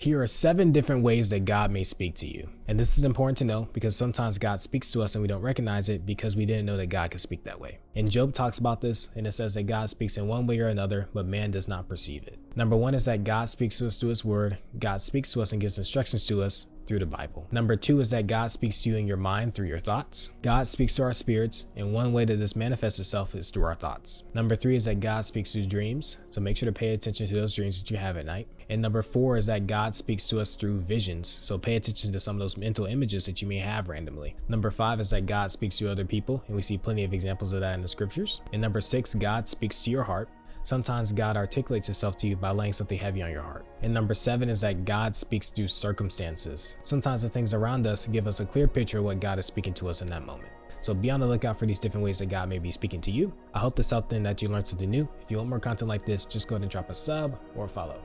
Here are 7 different ways that God may speak to you. And this is important to know because sometimes God speaks to us and we don't recognize it because we didn't know that God could speak that way. And Job talks about this, and it says that God speaks in one way or another, but man does not perceive it. Number 1 is that God speaks to us through his word. God speaks to us and gives instructions to us through the Bible. Number 2 is that God speaks to you in your mind through your thoughts. God speaks to our spirits, and one way that this manifests itself is through our thoughts. Number 3 is that God speaks through dreams, so make sure to pay attention to those dreams that you have at night. And number 4 is that God speaks to us through visions, so pay attention to some of those mental images that you may have randomly. Number 5 is that God speaks to other people, and we see plenty of examples of that in the scriptures. And number 6, God speaks to your heart. Sometimes God articulates himself to you by laying something heavy on your heart. And number 7 is that God speaks through circumstances. Sometimes the things around us give us a clear picture of what God is speaking to us in that moment. So be on the lookout for these different ways that God may be speaking to you. I hope this helped and that you learned something new. If you want more content like this, just go ahead and drop a sub or a follow.